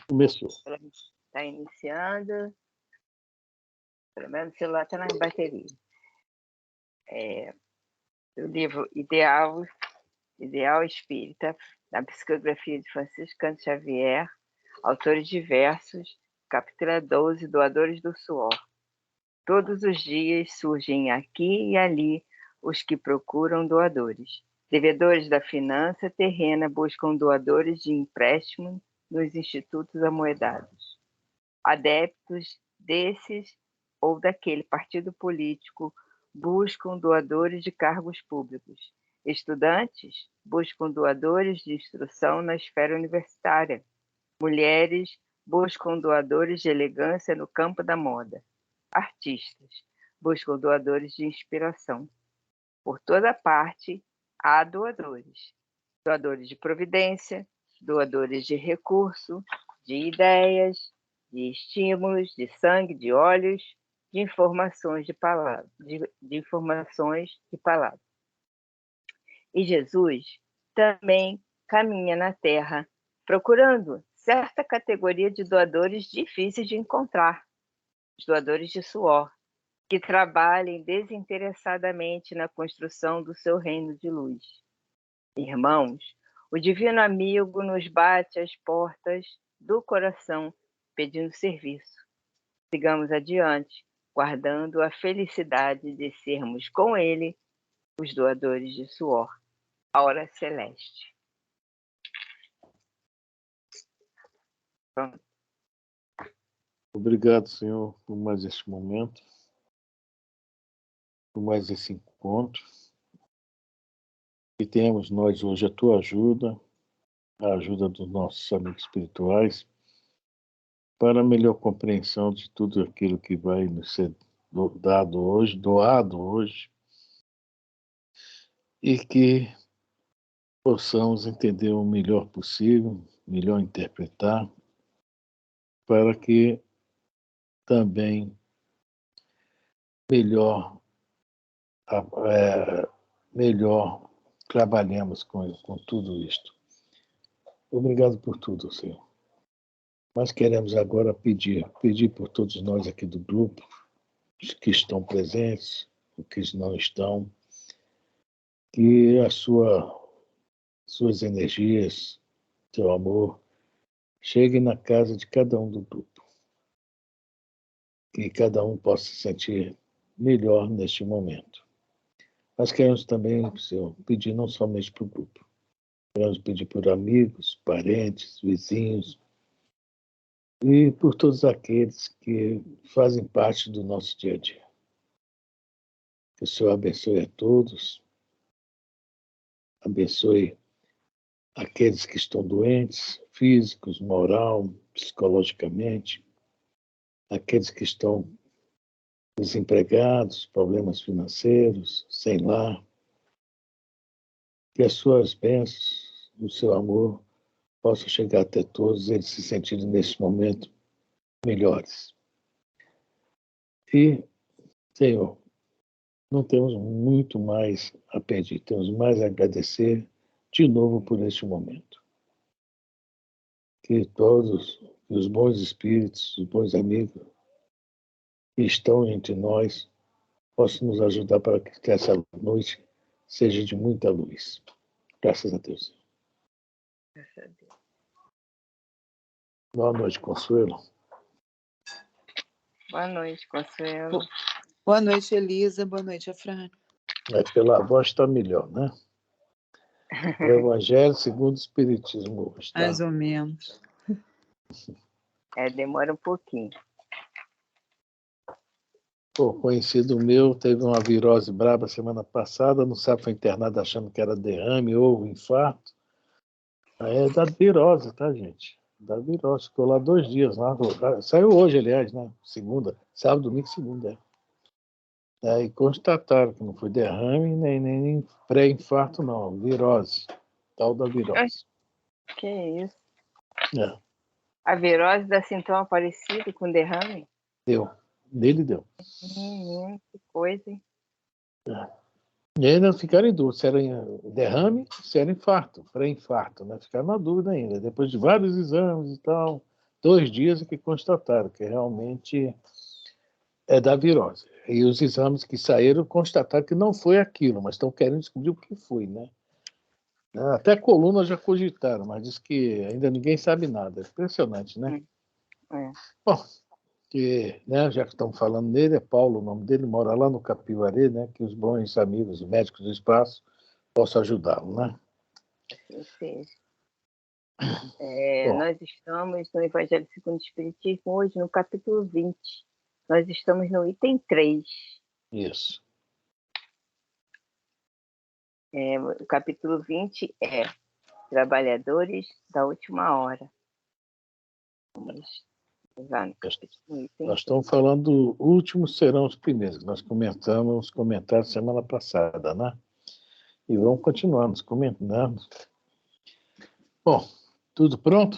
Começou. Está iniciando. Pelo menos o celular está nas baterias. O livro Ideal Espírita, da psicografia de Francisco Cândido Xavier, autores diversos, capítulo 12, Doadores do Suor. Todos os dias surgem aqui e ali os que procuram doadores. Devedores da finança terrena buscam doadores de empréstimo nos institutos amoedados. Adeptos desses ou daquele partido político buscam doadores de cargos públicos. Estudantes buscam doadores de instrução na esfera universitária. Mulheres buscam doadores de elegância no campo da moda. Artistas buscam doadores de inspiração. Por toda parte há doadores. Doadores de providência, doadores de recurso, de ideias, de estímulos, de sangue, de olhos, de informações de palavra, E Jesus também caminha na terra, procurando certa categoria de doadores difíceis de encontrar, os doadores de suor, que trabalhem desinteressadamente na construção do seu reino de luz. Irmãos, o divino amigo nos bate às portas do coração, pedindo serviço. Sigamos adiante, guardando a felicidade de sermos com ele os doadores de suor, aura celeste. Pronto. Obrigado, Senhor, por mais este momento, por mais esse encontro. E tenhamos nós hoje a tua ajuda, a ajuda dos nossos amigos espirituais, para a melhor compreensão de tudo aquilo que vai nos ser doado hoje, e que possamos entender o melhor possível, melhor interpretar, para que também melhor trabalhemos com tudo isto. Obrigado por tudo, Senhor. Mas queremos agora pedir por todos nós aqui do grupo, os que estão presentes, os que não estão, que suas energias, seu amor, cheguem na casa de cada um do grupo. Que cada um possa se sentir melhor neste momento. Mas queremos também, Senhor, pedir não somente para o grupo. Queremos pedir por amigos, parentes, vizinhos e por todos aqueles que fazem parte do nosso dia a dia. Que o Senhor abençoe a todos, abençoe aqueles que estão doentes, físicos, moral, psicologicamente, aqueles que estão desempregados, problemas financeiros, sem lar. Que as suas bênçãos, o seu amor, possam chegar até todos eles se sentirem nesse momento melhores. E, Senhor, não temos muito mais a pedir, temos mais a agradecer de novo por este momento. Que todos os bons espíritos, os bons amigos que estão entre nós possam nos ajudar para que essa noite seja de muita luz. Graças a Deus. Graças a Deus. Boa noite, Consuelo. Boa noite, Consuelo. Boa noite, Elisa. Boa noite, Afrânio. Pela voz está melhor, né? O Evangelho segundo o Espiritismo hoje, tá? Mais ou menos. Demora um pouquinho. Pô, conhecido meu teve uma virose braba semana passada, não sabe, foi internado achando que era derrame ou infarto. É da virose, tá, gente? Da virose. Ficou lá 2 dias lá. Saiu hoje, aliás, né? Segunda. Sábado, domingo, segunda. E constataram que não foi derrame, nem pré-infarto, não. Virose. Tal da virose. Que isso? É. A virose dá sintoma parecido com derrame? Deu. Nele deu. Que coisa, hein? E ainda ficaram em dúvida se era derrame, se era infarto, pré-infarto, né? Ficaram na dúvida ainda. Depois de vários exames e tal, 2 dias que constataram que realmente é da virose. E os exames que saíram constataram que não foi aquilo, mas estão querendo descobrir o que foi, né? Até coluna já cogitaram, mas diz que ainda ninguém sabe nada. Impressionante, né? É. Bom, que, né, já que estamos falando nele, é Paulo o nome dele, mora lá no Capivari, né? Que os bons amigos, médicos do espaço, possam ajudá-lo, né? Assim seja. Bom, Nós estamos no Evangelho segundo o Espiritismo hoje, no capítulo 20. Nós estamos no item 3. isso. O capítulo 20 é Trabalhadores da Última Hora. Vamos usar no capítulo item Nós estamos falando do últimos serão os primeiros, que nós comentamos os comentários semana passada, né? E vamos continuar nos comentando. Bom, tudo pronto?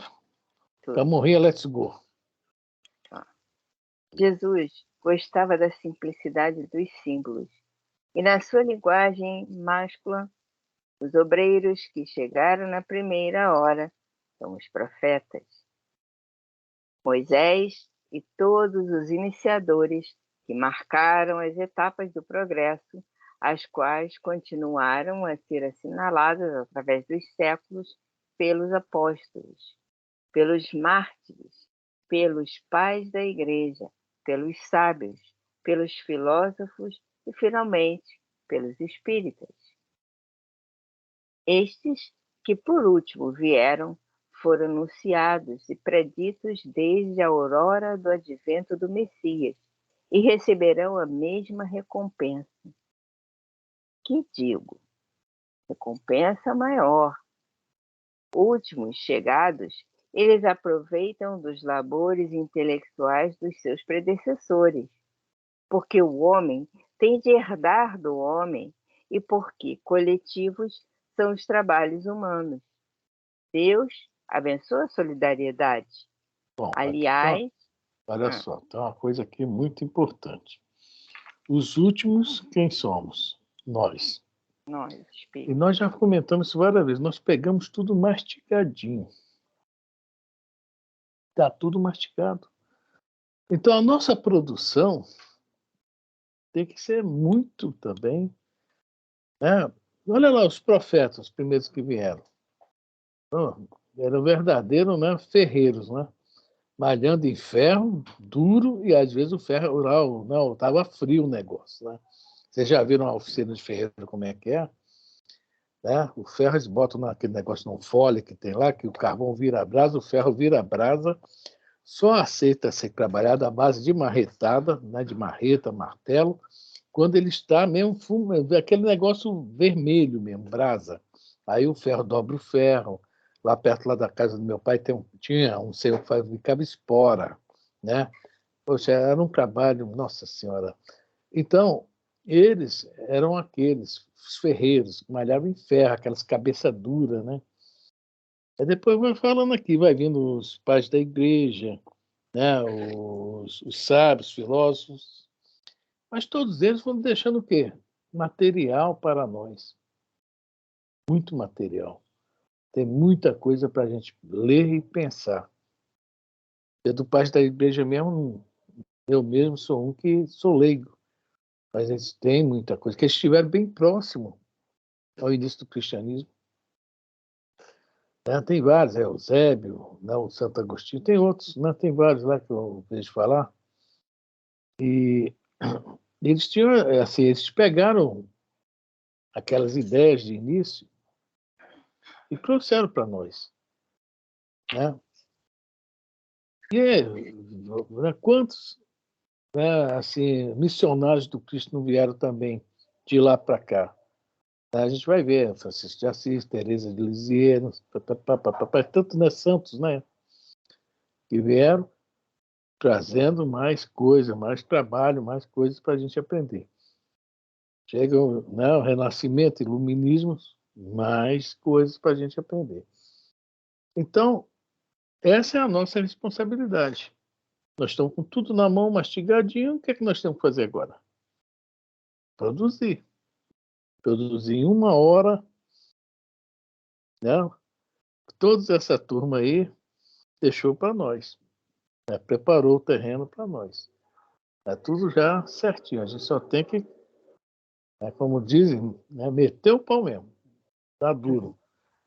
Para morrer, let's go. Jesus gostava da simplicidade dos símbolos, e na sua linguagem máscula, os obreiros que chegaram na primeira hora são os profetas. Moisés e todos os iniciadores que marcaram as etapas do progresso, as quais continuaram a ser assinaladas através dos séculos pelos apóstolos, pelos mártires, pelos pais da igreja, pelos sábios, pelos filósofos e, finalmente, pelos espíritas. Estes, que por último vieram, foram anunciados e preditos desde a aurora do advento do Messias e receberão a mesma recompensa. Que digo? Recompensa maior. Últimos chegados, eles aproveitam dos labores intelectuais dos seus predecessores, porque o homem tem de herdar do homem e porque coletivos são os trabalhos humanos. Deus abençoa a solidariedade. Bom, Aliás, olha só, tem uma coisa aqui muito importante. Os últimos, quem somos? Nós. nós, E espíritos, nós já comentamos isso várias vezes. Nós pegamos tudo mastigadinho. Está tudo mastigado. Então, a nossa produção tem que ser muito também. Né? Olha lá os profetas, os primeiros que vieram. Eram verdadeiros, né, ferreiros, né? Malhando em ferro, duro, e às vezes o ferro não estava frio o negócio. Né? Vocês já viram a oficina de ferreiro como é que é? Né? O ferro eles botam naquele negócio num fole que tem lá, que o carvão vira brasa, o ferro vira brasa, só aceita ser trabalhado à base de marretada, né, de marreta, martelo, quando ele está mesmo aquele negócio vermelho mesmo, brasa. Aí o ferro dobra o ferro. Lá perto lá da casa do meu pai tinha um senhor que fabricava espora, né? Poxa, era um trabalho, nossa senhora. Então, eles eram aqueles, os ferreiros, que malhavam em ferro, aquelas cabeças duras, né? Aí depois vai falando aqui, vai vindo os pais da igreja, né? Os sábios, filósofos, mas todos eles foram deixando o quê? Material para nós. Muito material. Tem muita coisa para a gente ler e pensar. Eu do pai da igreja mesmo, eu mesmo sou um que sou leigo, mas eles têm muita coisa, que eles estiveram bem próximo ao início do cristianismo. Né? Tem vários, Eusébio, né? O Santo Agostinho, tem outros, né? Tem vários lá que eu vejo falar. E eles tinham, assim, eles pegaram aquelas ideias de início e trouxeram para nós. Né? E né, quantos né, assim, missionários do Cristo não vieram também de lá para cá? A gente vai ver Francisco de Assis, Teresa de Lisieux, tanto né, santos, né, que vieram trazendo mais coisa, mais trabalho, mais coisas para a gente aprender. Chega né, o Renascimento, Iluminismo, mais coisas para a gente aprender. Então, essa é a nossa responsabilidade. Nós estamos com tudo na mão, mastigadinho, o que é que nós temos que fazer agora? Produzir. Produzir em 1 hora, né? Toda essa turma aí deixou para nós. Preparou o terreno para nós. É tudo já certinho. A gente só tem que, como dizem, meter o pau mesmo. Tá duro.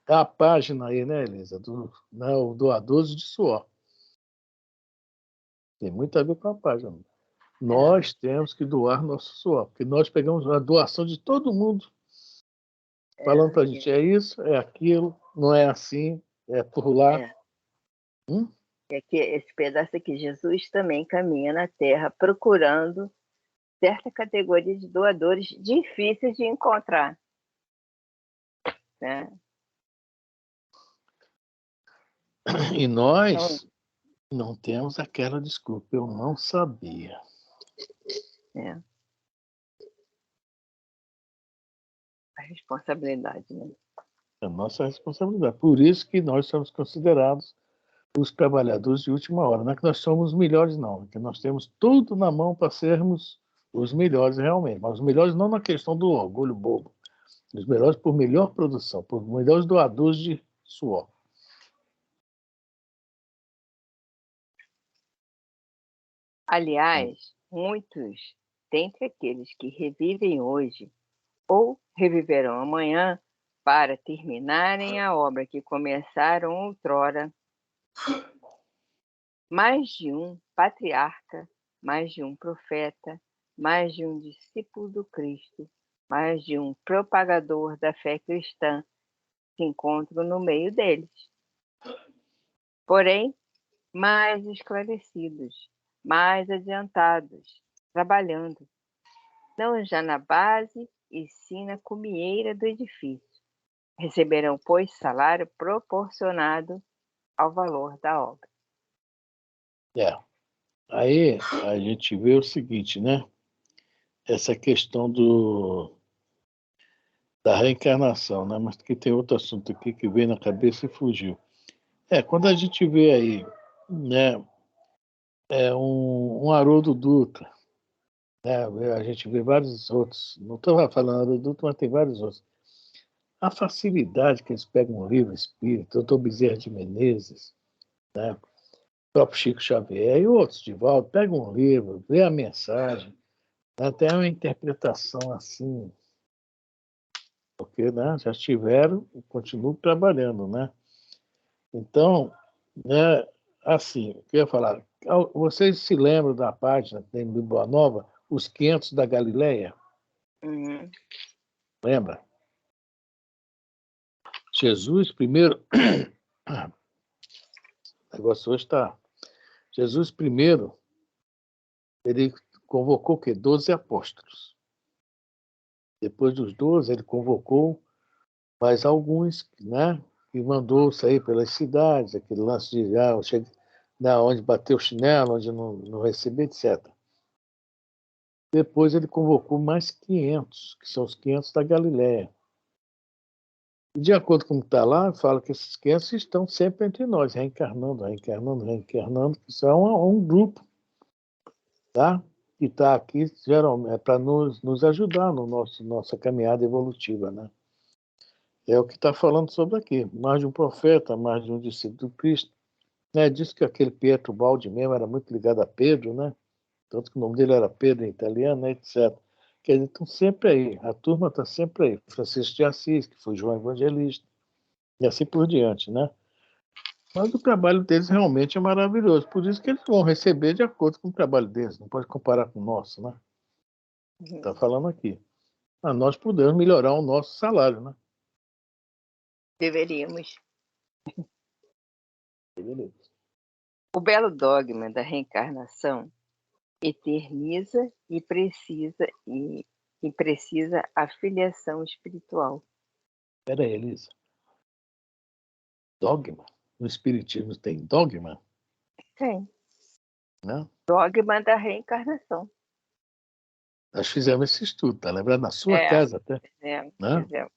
É a página aí, né, Elisa? O Doadores de Suor. Tem muito a ver com a página. Nós temos que doar nosso suor, porque nós pegamos a doação de todo mundo, falando para a gente, é isso, é aquilo, não é assim, é por lá. É que esse pedaço aqui, Jesus também caminha na Terra procurando certa categoria de doadores difíceis de encontrar. Né? E nós não temos aquela desculpa, eu não sabia. A responsabilidade, né? É a nossa responsabilidade. Por isso que nós somos considerados os trabalhadores de última hora. Não é que nós somos os melhores, não. É que nós temos tudo na mão para sermos os melhores realmente. Mas os melhores não na questão do orgulho bobo. Os melhores por melhor produção, por melhores doadores de suor. Aliás, muitos dentre aqueles que revivem hoje ou reviverão amanhã para terminarem a obra que começaram outrora, mais de um patriarca, mais de um profeta, mais de um discípulo do Cristo, mais de um propagador da fé cristã se encontram no meio deles. Porém, mais esclarecidos, mais adiantados, trabalhando, não já na base e sim na cumieira do edifício. Receberão, pois, salário proporcionado ao valor da obra. Aí a gente vê o seguinte, né? Essa questão da reencarnação, né? Mas que tem outro assunto aqui que veio na cabeça e fugiu. Quando a gente vê aí, né? Um Haroldo Dutra, né? A gente vê vários outros. Não estou falando Haroldo Dutra, mas tem vários outros. A facilidade que eles pegam um livro espírita, doutor Bezerra de Menezes, né? O próprio Chico Xavier e outros, Divaldo, pegam um livro, vê a mensagem, até uma interpretação assim, porque, né, já estiveram e continuam trabalhando, né? Então, né, assim, eu queria falar, vocês se lembram da página que tem no Boa Nova, Os 500 da Galileia? Uhum. Lembra? Jesus primeiro, o negócio hoje está, Jesus primeiro, ele convocou o quê? 12 apóstolos. Depois dos 12, ele convocou mais alguns, né? E mandou sair pelas cidades, aquele lance de onde bateu o chinelo, onde não recebeu, etc. Depois ele convocou mais 500, que são os 500 da Galiléia. E de acordo com o que está lá, fala que esses 500 estão sempre entre nós, reencarnando, que isso é um grupo, tá? Que está aqui geralmente para nos ajudar no nossa caminhada evolutiva, né? É o que está falando sobre aqui. Mais de um profeta, mais de um discípulo do Cristo. Né? Diz que aquele Pietro Baldi mesmo era muito ligado a Pedro, né? Tanto que o nome dele era Pedro em italiano, né? Etc. Que eles estão sempre aí. A turma está sempre aí. Francisco de Assis, que foi João Evangelista, e assim por diante, né? Mas o trabalho deles realmente é maravilhoso. Por isso que eles vão receber de acordo com o trabalho deles. Não pode comparar com o nosso, né? Está falando aqui. Mas nós podemos melhorar o nosso salário, né? Deveríamos. Beleza. O belo dogma da reencarnação eterniza e precisa a filiação espiritual. Espera aí, Elisa. Dogma? No Espiritismo tem dogma? Tem. Né? Dogma da reencarnação. Nós fizemos esse estudo, tá lembrado? Na sua casa até. Né?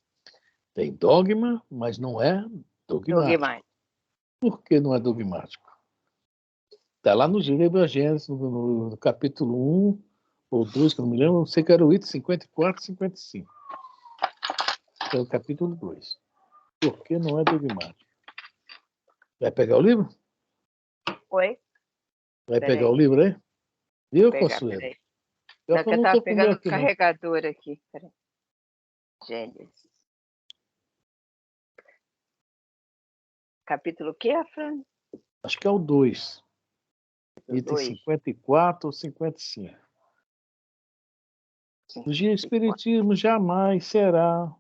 Tem dogma, mas não é dogmático. Por que não é dogmático? Está lá no livro da Gênesis, no capítulo 1 ou 2, que eu não me lembro, não sei que era o item 54 e 55. É o capítulo 2. Por que não é dogmático? Vai pegar o livro? Oi? Vai Peraí, pegar o livro aí? Viu, pegar, Consuelo? peraí. Pior Não, que que eu eu não tava estou com o meu pegando o aqui, não. carregador aqui. Peraí. Gênesis. Capítulo o quê, Fran? Acho que é o 2. Capítulo Item 2. 54 ou 55. O dia espiritismo jamais será.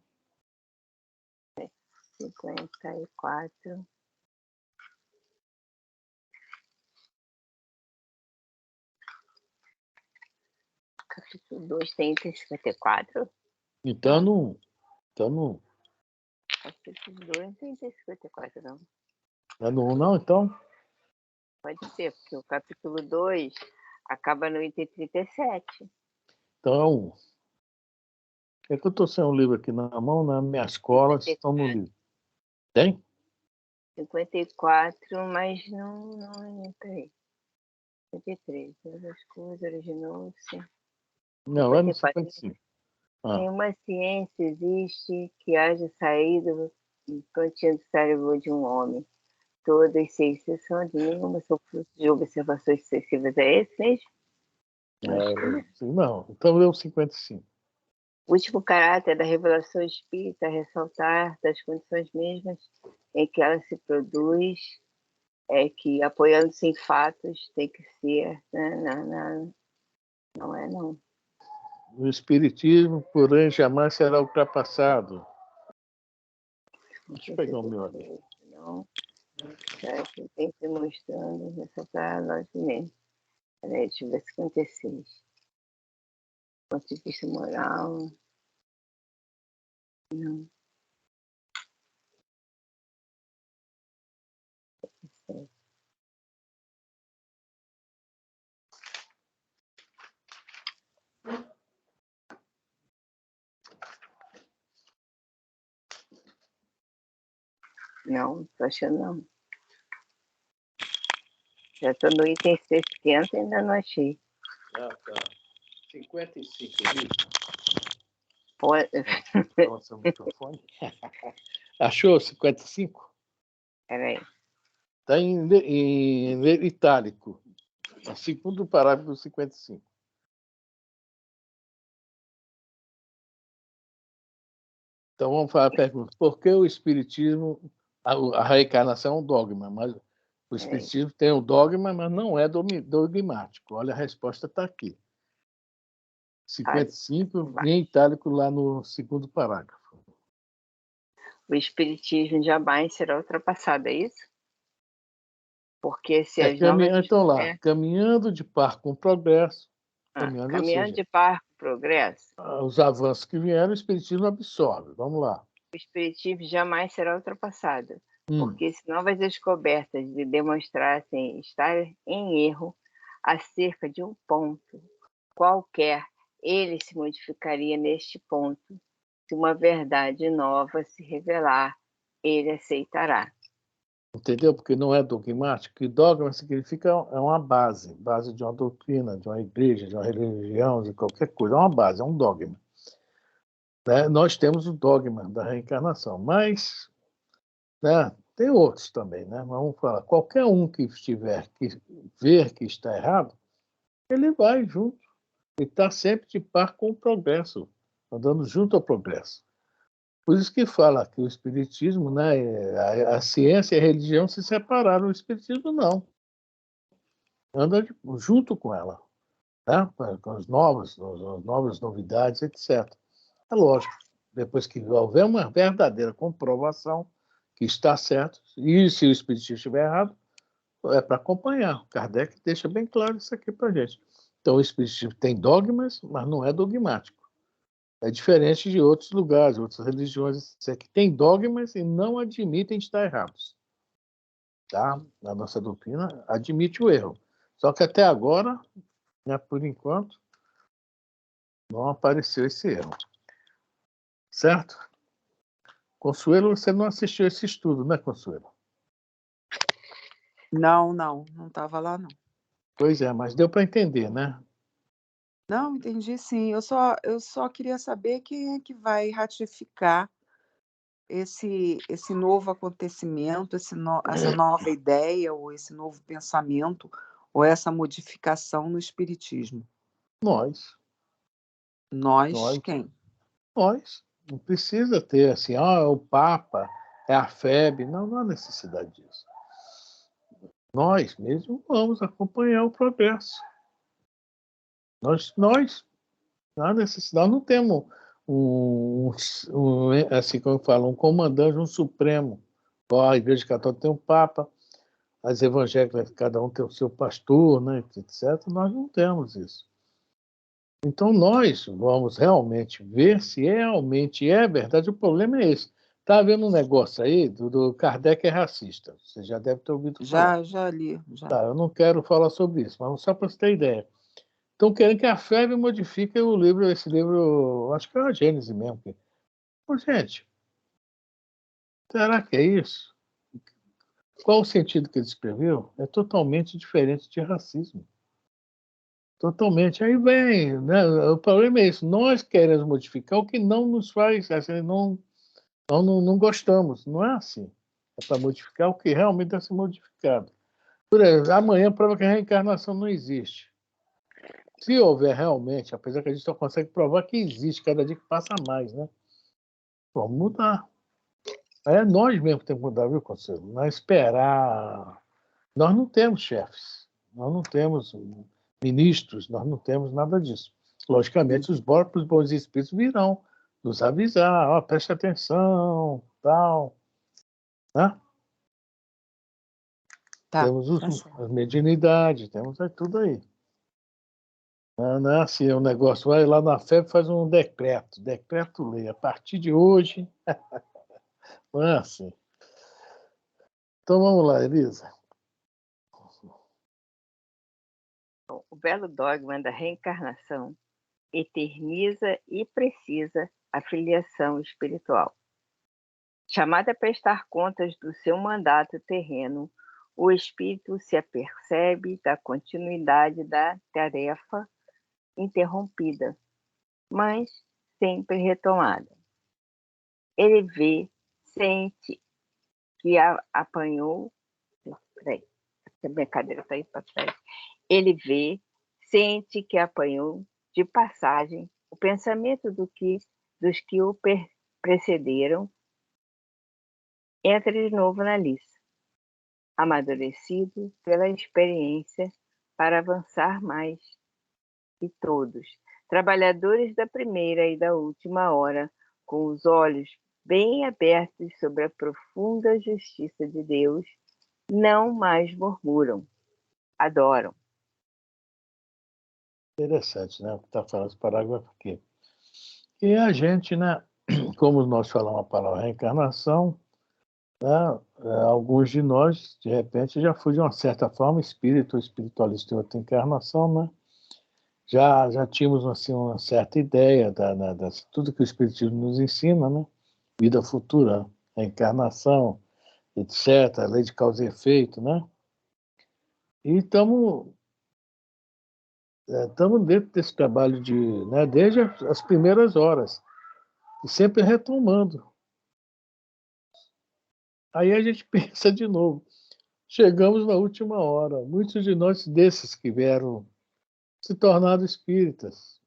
54. Capítulo 2 tem item 54? Então não. Então não. Capítulo 2 não tem item 54, não. Não é no 1, não, então? Pode ser, porque o capítulo 2 acaba no item 37. Então é o 1. É que eu estou sem um livro aqui na mão, nas minhas colas estão no livro. Tem? 54, mas não, peraí. 53, todas as coisas originou-se. Não, é no 54. 55. Ah, Nenhuma ciência existe que haja saído do cantinho do cérebro de um homem. Todas, sem exceção de nenhuma, são fruto de observações sucessivas. É esse mesmo? não, então leu 55. O último caráter da revelação espírita é ressaltar das condições mesmas em que ela se produz, é que, apoiando-se em fatos, tem que ser... Não é, não. O espiritismo, porém, jamais será ultrapassado. Deixa eu pegar o meu ali. Não, que tem que demonstrando, ressaltar nós mesmos. Peraí, deixa eu ver 56. Do ponto de vista moral, não. Sei. Não, tô achando não. Já tô no item 60 e ainda não achei. Ah, tá. 55, viu? Pode... Nossa, microfone. Achou 55? Peraí. Está em itálico. É o segundo parágrafo do 55. Então vamos fazer a pergunta: por que o Espiritismo, a reencarnação é um dogma, mas o Espiritismo tem o dogma, mas não é dogmático? Olha, a resposta está aqui. 55, em itálico, lá no segundo parágrafo. O espiritismo jamais será ultrapassado, é isso? Porque se as novas... Então lá, caminhando de par com o progresso, caminhando ou seja, de par com o progresso, os avanços que vieram, o Espiritismo absorve. Vamos lá. o espiritismo jamais será ultrapassado. Porque se novas descobertas lhe demonstrassem estar em erro acerca de um ponto qualquer, ele se modificaria neste ponto. Se uma verdade nova se revelar, ele aceitará. Entendeu? Porque não é dogmático. E dogma significa é uma base de uma doutrina, de uma igreja, de uma religião, de qualquer coisa. É uma base, é um dogma. Né? Nós temos o dogma da reencarnação, mas, né, tem outros também. Né? Vamos falar, qualquer um que estiver que ver que está errado, ele vai junto. Ele está sempre de par com o progresso, andando junto ao progresso. Por isso que fala que o Espiritismo, né, a ciência e a religião se separaram, o Espiritismo não. Anda junto com ela, né, com as novas novidades, etc. É lógico, depois que houver uma verdadeira comprovação que está certo, e se o Espiritismo estiver errado, é para acompanhar. Kardec deixa bem claro isso aqui para a gente. Então, o Espiritismo tem dogmas, mas não é dogmático. É diferente de outros lugares, outras religiões, que têm dogmas e não admitem estar errados. Tá? A nossa doutrina admite o erro. Só que até agora, né, por enquanto, não apareceu esse erro. Certo? Consuelo, você não assistiu esse estudo, né, Consuelo? Não estava lá, não. Pois é, mas deu para entender, né? Não, entendi sim. Eu só queria saber quem é que vai ratificar esse novo acontecimento, essa nova ideia ou esse novo pensamento Ou essa modificação no espiritismo? Nós. Nós quem? Nós. Não precisa ter assim, é o Papa, é a FEB. Não, não há necessidade disso. Nós mesmo vamos acompanhar o progresso. Nós não há necessidade, não temos assim como eu falo, um comandante, um supremo. A Igreja Católica tem um Papa, as evangélicas, cada um tem o seu pastor, né, etc. Nós não temos isso. Então, nós vamos realmente ver se realmente é verdade. O problema é esse. Está havendo um negócio aí do Kardec é racista. Você já deve ter ouvido falar. Já li. Já. Tá, eu não quero falar sobre isso, mas só para você ter ideia. Estão querendo que a FEB modifique o livro, esse livro, acho que é a Gênese mesmo. Pô, gente, será que é isso? Qual o sentido que ele escreveu? É totalmente diferente de racismo. Totalmente. Aí vem, né? O problema é isso. Nós queremos modificar o que não nos faz, assim, não gostamos. Não é assim. É para modificar o que realmente deve ser modificado. Por exemplo, amanhã prova que a reencarnação não existe. Se houver realmente, apesar que a gente só consegue provar que existe cada dia que passa mais, né? Vamos mudar. É nós mesmos que temos que mudar, viu, Conselho? Não é esperar. Nós não temos chefes, nós não temos ministros, nós não temos nada disso. Logicamente, os próprios bons espíritos virão nos avisar, ó, preste atenção, tal, né? Tá, Temos tá certo. a mediunidade, temos tudo aí. Não é assim, o negócio vai lá na FEB faz um decreto-lei. A partir de hoje, não é assim. Então vamos lá, Elisa. O belo dogma da reencarnação eterniza e precisa a filiação espiritual. Chamado a prestar contas do seu mandato terreno, o espírito se apercebe da continuidade da tarefa interrompida, mas sempre retomada. Ele vê, sente que apanhou. Peraí, a minha cadeira está aí para trás. Ele vê, sente que apanhou de passagem o pensamento dos que o precederam, entra de novo na lista, amadurecido pela experiência para avançar mais que todos, trabalhadores da primeira e da última hora, com os olhos bem abertos sobre a profunda justiça de Deus, não mais murmuram, adoram. Interessante, né? O que está falando esse parágrafo aqui. E a gente, né? Como nós falamos a palavra reencarnação, né? Alguns de nós, de repente, já foi de uma certa forma espírito, espiritualista em outra encarnação, né? Já tínhamos assim uma certa ideia tudo que o espiritismo nos ensina, né? Vida futura, reencarnação, etc., lei de causa e efeito, né? E estamos dentro desse trabalho né, desde as primeiras horas, e sempre retomando. Aí a gente pensa de novo. Chegamos na última hora. Muitos de nós desses que vieram se tornaram espíritas.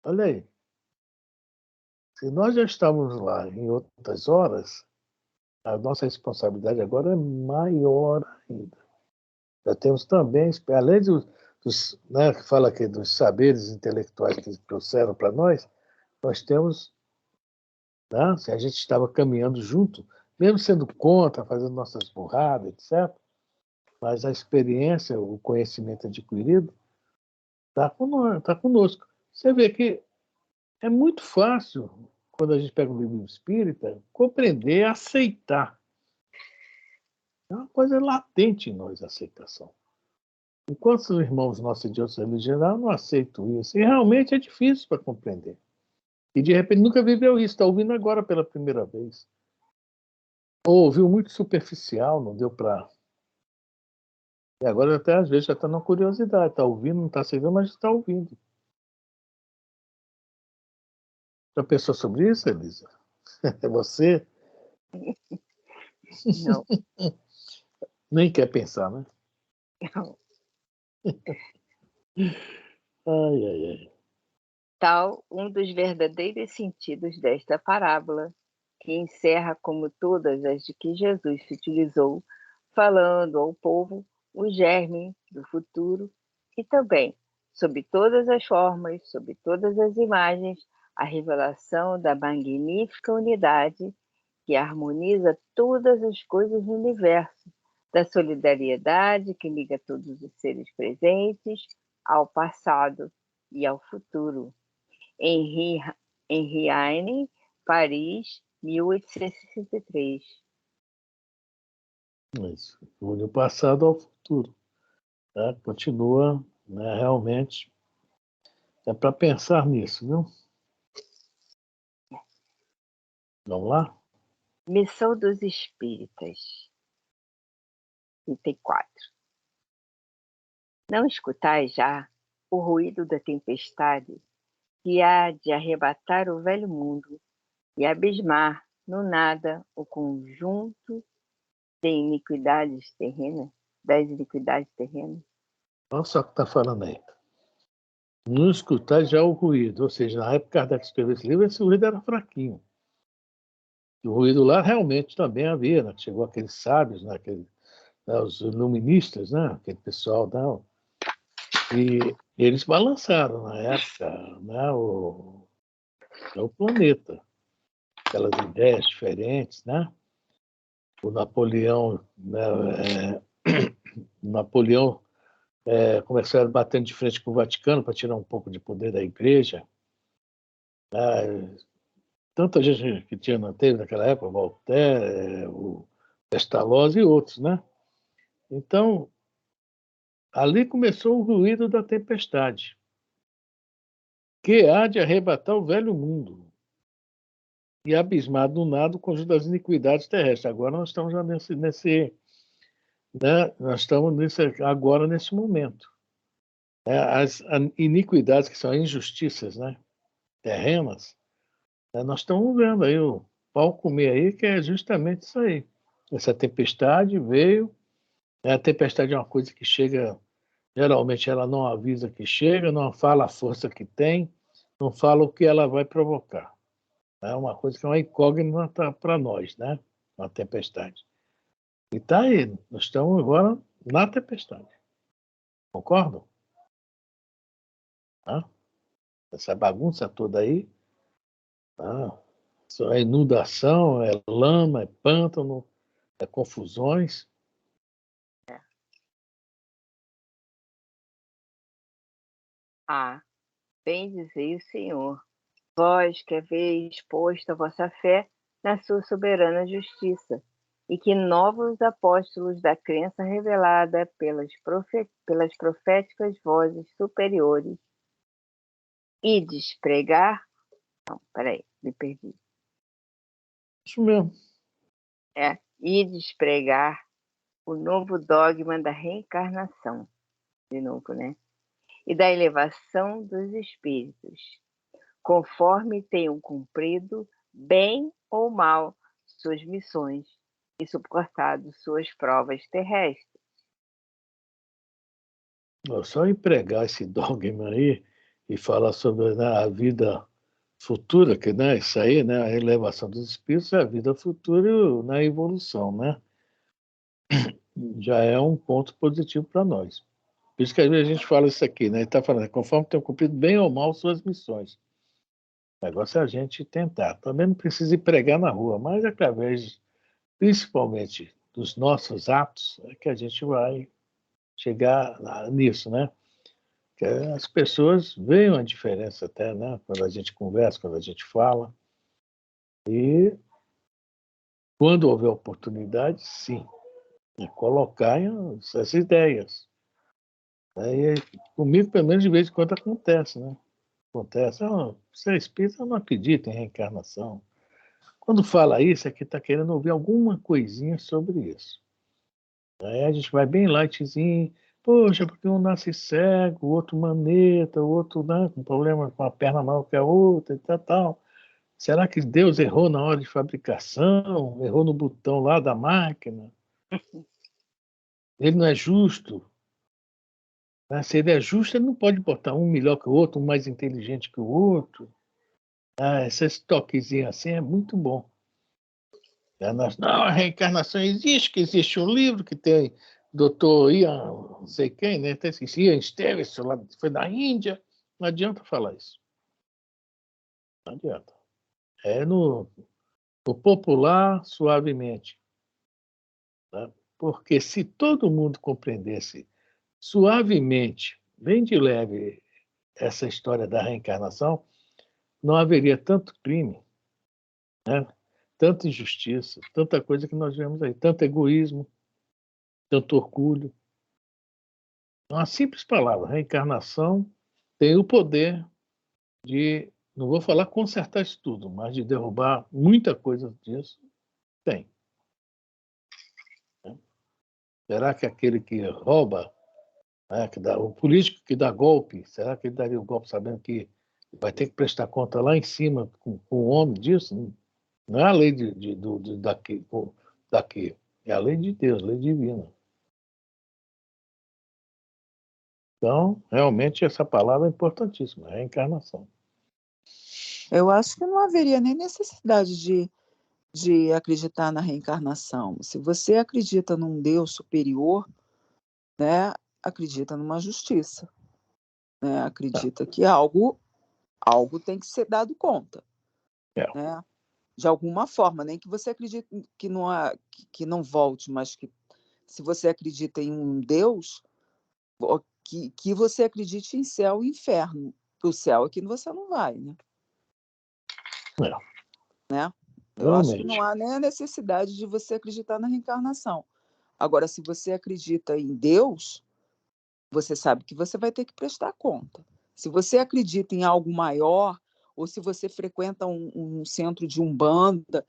Olha aí. Se nós já estávamos lá em outras horas, a nossa responsabilidade agora é maior ainda. Já temos também, além dos né, que fala aqui dos saberes intelectuais que trouxeram para nós temos, né, se a gente estava caminhando junto, mesmo sendo contra, fazendo nossas burradas, etc., mas a experiência, o conhecimento adquirido está conosco. Você vê que é muito fácil, quando a gente pega um livro espírita, compreender, aceitar. É uma coisa latente em nós, a aceitação. Enquanto os irmãos nossos de outras religiões não aceitam isso, e realmente é difícil para compreender. E de repente nunca viveu isso, está ouvindo agora pela primeira vez. Ou ouviu muito superficial, não deu para. E agora até às vezes já está na curiosidade, está ouvindo, não está aceitando, mas está ouvindo. Já pensou sobre isso, Elisa? É você? Não. Nem quer pensar, né? Ai, ai, ai. Tal um dos verdadeiros sentidos desta parábola, que encerra, como todas as de que Jesus se utilizou, falando ao povo o germe do futuro e também, sob todas as formas, sob todas as imagens, a revelação da magnífica unidade que harmoniza todas as coisas no universo, da solidariedade que liga todos os seres presentes ao passado e ao futuro. Henri Heine, Paris, 1863. Isso. Do passado ao futuro. Tá? Continua, né, realmente. É para pensar nisso, viu? Vamos lá? Missão dos Espíritas, 34. Não escutais já o ruído da tempestade que há de arrebatar o velho mundo e abismar no nada o conjunto de iniquidades terrenas, das iniquidades terrenas? Olha só o que está falando aí. Não escutar já o ruído, ou seja, na época que Kardec escreveu esse livro, esse ruído era fraquinho. E o ruído lá realmente também havia, né? Chegou aqueles sábios, né? Os iluministas, né? Aquele pessoal, não. E eles balançaram na época, né? O planeta, aquelas ideias diferentes, né? O Napoleão, né? Napoleão começou a bater de frente com o Vaticano para tirar um pouco de poder da Igreja. Tanta gente que teve naquela época, Voltaire, o Pestalozzi e outros, né? Então, ali começou o ruído da tempestade, que há de arrebatar o velho mundo e abismar do nada o conjunto das iniquidades terrestres. Agora nós estamos já né? Nós estamos agora nesse momento. As iniquidades, que são as injustiças, né? Terrenas, nós estamos vendo aí o pau comer aí, que é justamente isso aí. Essa tempestade veio, a tempestade é uma coisa que chega, geralmente ela não avisa que chega, não fala a força que tem, não fala o que ela vai provocar. É uma coisa que é uma incógnita para nós, né? Uma tempestade. E está aí, nós estamos agora na tempestade. Concordam? Tá? Essa bagunça toda aí, tá? Isso é inundação, é lama, é pântano, é confusões. Ah, bem dizei o Senhor, vós que haveis posto a vossa fé na sua soberana justiça, e que novos apóstolos da crença revelada pelas proféticas vozes superiores, ides pregar... Não, peraí, me perdi. Isso mesmo. Ides pregar o novo dogma da reencarnação, de novo, né? E da elevação dos espíritos, conforme tenham cumprido, bem ou mal, suas missões e suportado suas provas terrestres. Só empregar esse dogma aí e falar sobre, né, a vida futura, que, né, isso aí, né, a elevação dos espíritos é a vida futura e na evolução, né? Já é um ponto positivo para nós. Por isso que às vezes a gente fala isso aqui, né? Ele está falando, conforme tenham cumprido bem ou mal suas missões. O negócio é a gente tentar. Também não precisa ir pregar na rua, mas através, principalmente, dos nossos atos, é que a gente vai chegar nisso, né? Que as pessoas veem a diferença até, né? Quando a gente conversa, quando a gente fala. E quando houver oportunidade, sim, é colocar essas ideias. Aí, comigo, pelo menos, de vez em quando acontece, né? Acontece, você é espírita, eu não acredita em reencarnação. Quando fala isso, é que está querendo ouvir alguma coisinha sobre isso. Aí a gente vai bem lightzinho, poxa, porque um nasce cego, o outro maneta, o outro, né, com problema com a perna maior que a outra e tal. Será que Deus errou na hora de fabricação? Errou no botão lá da máquina? Ele não é justo? Né? Se ele é justo, ele não pode botar um melhor que o outro, um mais inteligente que o outro. Esses toquezinhos assim é muito bom. Não, a reencarnação existe, que existe um livro que tem doutor Ian, não sei quem, né? Tem esse Ian Stevenson, lá, foi da Índia. Não adianta falar isso. Não adianta. É no popular, suavemente. Tá? Porque se todo mundo compreendesse suavemente, bem de leve, essa história da reencarnação, não haveria tanto crime, né? Tanta injustiça, tanta coisa que nós vemos aí, tanto egoísmo, tanto orgulho. Uma simples palavra, reencarnação tem o poder de, não vou falar consertar isso tudo, mas de derrubar muita coisa disso, tem. Será que aquele que rouba, né, o político que dá golpe, será que ele daria o golpe sabendo que vai ter que prestar conta lá em cima com o homem disso? Não é a lei daqui, é a lei de Deus, lei divina. Então, realmente, essa palavra é importantíssima, é a encarnação. Eu acho que não haveria nem necessidade de acreditar na reencarnação. Se você acredita num Deus superior, né, acredita numa justiça, né, acredita que algo tem que ser dado conta, né, de alguma forma, nem que você acredite que não volte, mas que se você acredita em um Deus, que você acredite em céu e inferno. O céu é que você não vai, né? Né? Eu acho que não há nem a necessidade de você acreditar na reencarnação. Agora, se você acredita em Deus, você sabe que você vai ter que prestar conta. Se você acredita em algo maior, ou se você frequenta um centro de umbanda,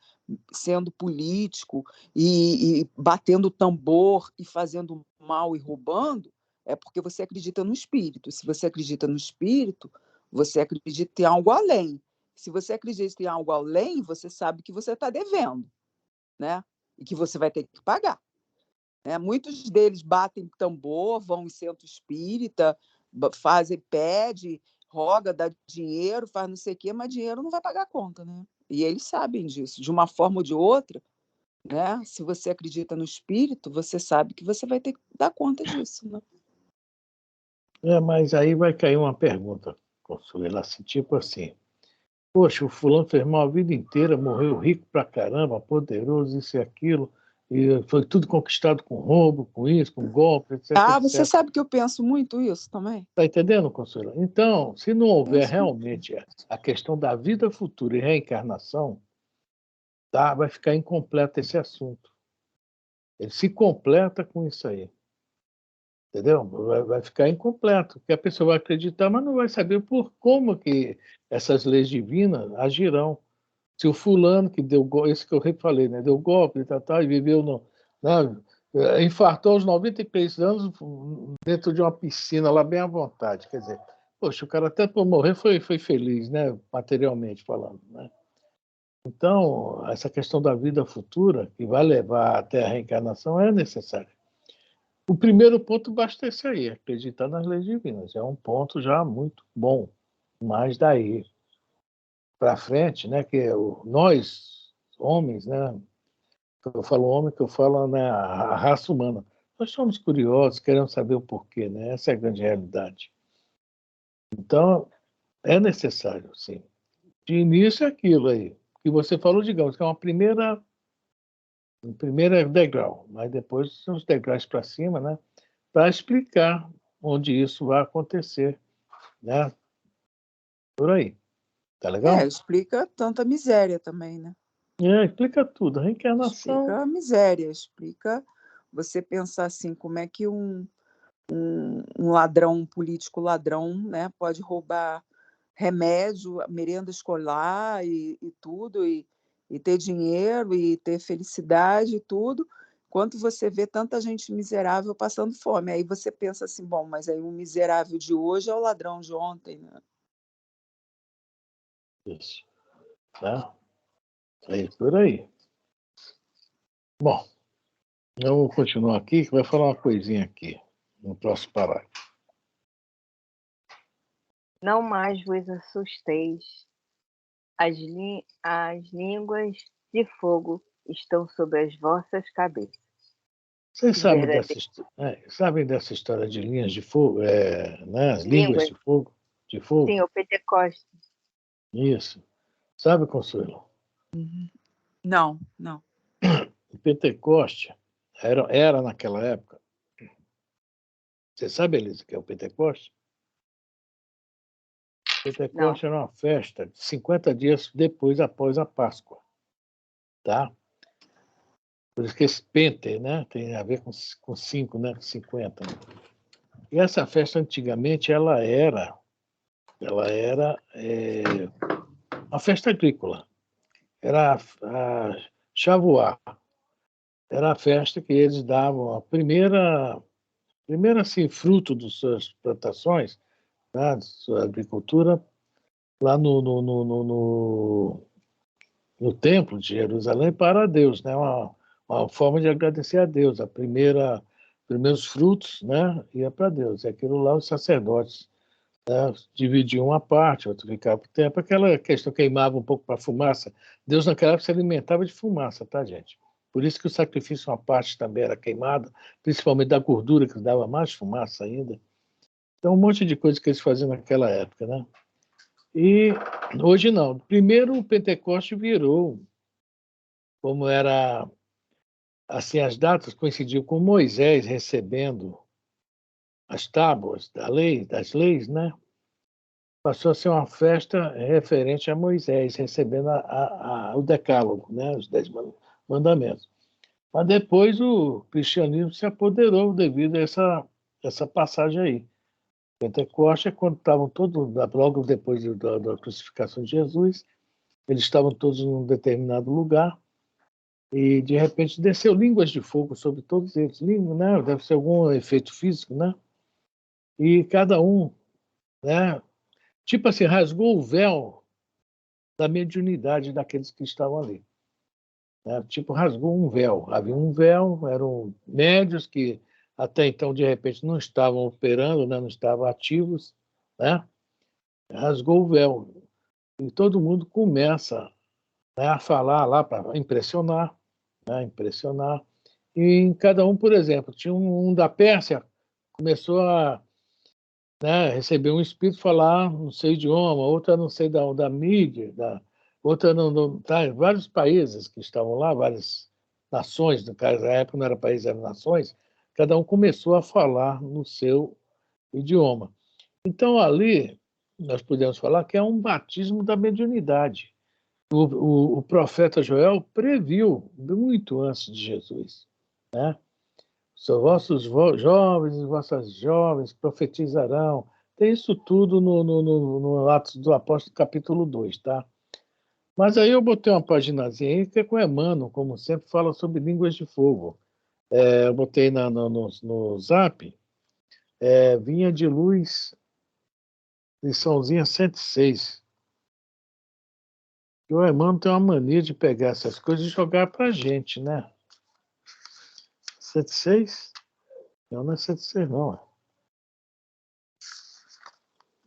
sendo político e batendo tambor e fazendo mal e roubando, é porque você acredita no espírito. Se você acredita no espírito, você acredita em algo além. Se você acredita em algo além, você sabe que você está devendo, né? E que você vai ter que pagar. Muitos deles batem tambor, vão em centro espírita, pede, roga, dá dinheiro, faz não sei o quê, mas dinheiro não vai pagar a conta, né? E eles sabem disso. De uma forma ou de outra, né? Se você acredita no espírito, você sabe que você vai ter que dar conta disso, né? Mas aí vai cair uma pergunta, Consuelo, assim, tipo assim, poxa, o fulano fez mal a vida inteira, morreu rico pra caramba, poderoso, isso e aquilo, e foi tudo conquistado com roubo, com isso, com golpe, etc, Você etc. sabe que eu penso muito isso também? Está entendendo, Consuelo? Então, se não houver Penso realmente a questão da vida futura e reencarnação, vai ficar incompleto esse assunto. Ele se completa com isso aí. Entendeu? Vai ficar incompleto, porque a pessoa vai acreditar, mas não vai saber como que essas leis divinas agirão. Se o fulano que deu golpe, esse que eu falei, né, deu golpe e viveu infartou aos 93 anos dentro de uma piscina lá bem à vontade. Quer dizer, poxa, o cara até por morrer foi feliz, né, materialmente falando, né? Então, essa questão da vida futura, que vai levar até a reencarnação, é necessária. O primeiro ponto basta esse aí, acreditar nas leis divinas. É um ponto já muito bom. Mas daí para frente, né, que nós, homens, né, eu falo homem, que eu falo, né, a raça humana, nós somos curiosos, queremos saber o porquê, né? Essa é a grande realidade. Então, é necessário, sim. De início é aquilo aí, que você falou, digamos, que é um primeiro degrau, mas depois são os degraus para cima, né? Para explicar onde isso vai acontecer, né? Por aí. Tá legal? explica tanta miséria também, né? Explica tudo. A reencarnação. Explica a miséria, explica você pensar assim, como é que um ladrão, um político ladrão, né, pode roubar remédio, merenda escolar e tudo, e ter dinheiro e ter felicidade e tudo, enquanto você vê tanta gente miserável passando fome. Aí você pensa assim, bom, mas aí o miserável de hoje é o ladrão de ontem, né? Isso. Né? É por aí. Bom, eu vou continuar aqui, que vai falar uma coisinha aqui, no próximo parágrafo. Não mais vos assusteis. As línguas de fogo estão sobre as vossas cabeças. Vocês sabem dessa história de linhas de fogo, né? Línguas de fogo? De fogo? Sim, o Pentecostes. Isso. Sabe, Consuelo? Não. O Pentecoste era naquela época. Você sabe, Elisa, o que é o Pentecoste? O Pentecoste era uma festa de 50 dias após a Páscoa. Tá? Por isso que esse Pente, né, tem a ver com 5, né, com 50. E essa festa, antigamente, ela era uma festa agrícola. Era a Shavuot. Era a festa que eles davam a primeira assim, fruto das suas plantações, tá, da sua agricultura, lá no Templo de Jerusalém para Deus, né? Uma forma de agradecer a Deus. Primeiros frutos, né? Ia para Deus. E aquilo lá os sacerdotes, né, dividiam uma parte, outro ficava para o tempo. Aquela questão queimava um pouco para a fumaça. Deus naquela época se alimentava de fumaça, tá, gente? Por isso que o sacrifício, uma parte também era queimada, principalmente da gordura, que dava mais fumaça ainda. Então, um monte de coisa que eles faziam naquela época, né? E hoje não. Primeiro, o Pentecoste virou, como era, assim, as datas coincidiam com Moisés recebendo as tábuas das leis, né? Passou a ser uma festa referente a Moisés, recebendo o decálogo, né? Os 10 mandamentos. Mas depois o cristianismo se apoderou devido a essa passagem aí. Pentecoste é quando estavam todos, logo depois da crucificação de Jesus, eles estavam todos num determinado lugar e, de repente, desceu línguas de fogo sobre todos eles. Língua, né? Deve ser algum efeito físico, né? E cada um, né? Tipo assim, rasgou o véu da mediunidade daqueles que estavam ali. Né? Tipo, rasgou um véu. Havia um véu, eram médios que até então, de repente, não estavam operando, né? Não estavam ativos, né? Rasgou o véu. E todo mundo começa, né, a falar lá para impressionar, né? Impressionar. E em cada um, por exemplo, tinha um da Pérsia, começou a, né, receber um espírito falar no seu idioma, outra não sei da mídia, outra não tá, vários países que estavam lá, várias nações, no caso, na época não era país, eram nações, cada um começou a falar no seu idioma. Então, ali, nós podemos falar que é um batismo da mediunidade. O profeta Joel previu muito antes de Jesus, né? Vossos jovens e vossas jovens profetizarão. Tem isso tudo no Atos do Apóstolo, capítulo 2, tá? Mas aí eu botei uma paginazinha aí que é com Emmanuel, como sempre, fala sobre línguas de fogo. Eu botei no Zap, Vinha de Luz, liçãozinha 106. E o Emmanuel tem uma mania de pegar essas coisas e jogar para a gente, né? 106? Não é 106, não.